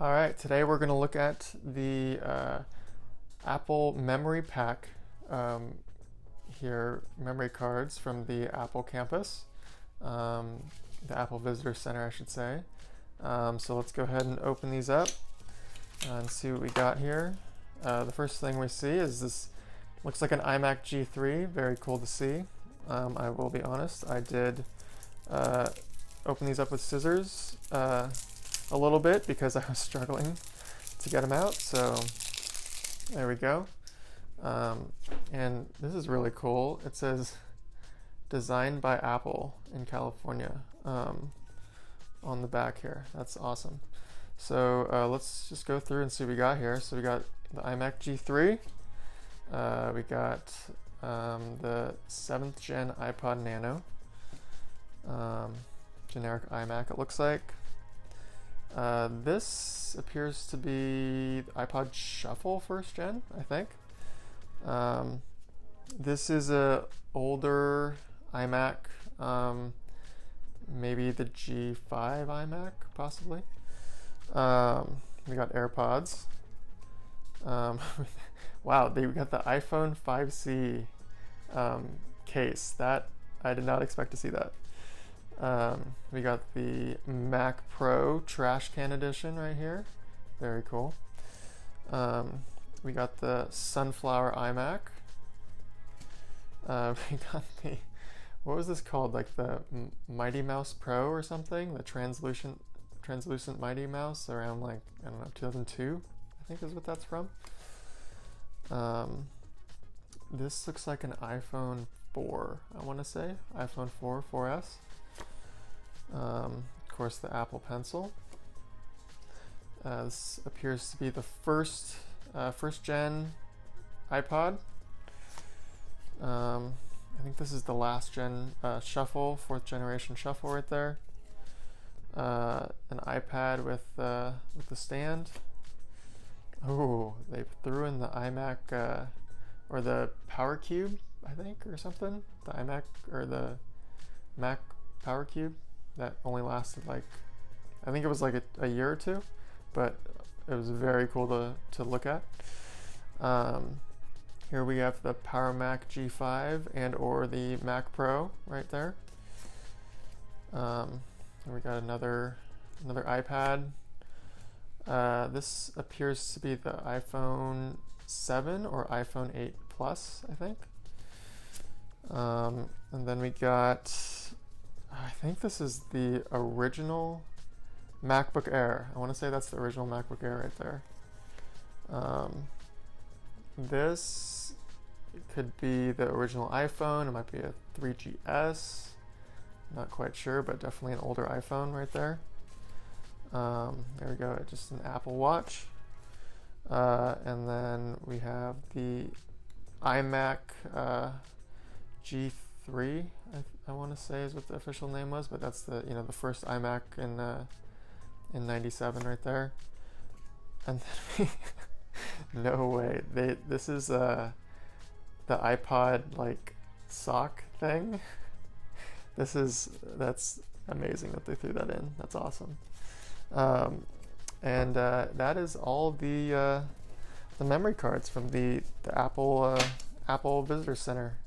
All right, today we're going to look at the Apple memory pack here, memory cards from the Apple campus, the Apple Visitor Center, I should say. So let's go ahead and open these up and see what we got here. The first thing we see is this, looks like an iMac G3, very cool to see. I will be honest, I did open these up with scissors a little bit because I was struggling to get them out, so there we go. And this is really cool. It says designed by Apple in California on the back here. That's awesome. So let's just go through and see what we got here. So we got the iMac G3, we got the 7th gen iPod Nano, generic iMac it looks like. This appears to be iPod Shuffle 1st gen, I think. This is a older iMac, maybe the G5 iMac, possibly. We got AirPods. Wow, we got the iPhone 5C case. That I did not expect to see that. We got the Mac Pro Trash Can Edition right here. Very cool. We got the Sunflower iMac. We got the, what was this called? Like the Mighty Mouse Pro or something? The translucent Mighty Mouse around, like, I don't know, 2002, I think is what that's from. This looks like an iPhone 4, I want to say. iPhone 4, 4S. Of course, the Apple Pencil. This appears to be the first gen iPod. I think this is the last gen Shuffle, 4th generation Shuffle right there. An iPad with the stand. Oh, they threw in the iMac or the Power Cube, I think, or something. The iMac or the Mac Power Cube. That only lasted, like, I think it was like a year or two, but it was very cool to look at. Here we have the Power Mac G5 and or the Mac Pro right there. And we got another iPad. This appears to be the iPhone 7 or iPhone 8 Plus, I think. And then we got, I think this is the original MacBook Air. I want to say that's the original MacBook Air right there. This could be the original iPhone. It might be a 3GS. Not quite sure, but definitely an older iPhone right there. There we go, just an Apple Watch. And then we have the iMac G3, I want to say is what the official name was, but that's the the first iMac in '97 right there. And then no way, this is the iPod like sock thing. That's amazing that they threw that in. That's awesome. And that is all the memory cards from the Apple Visitor Center.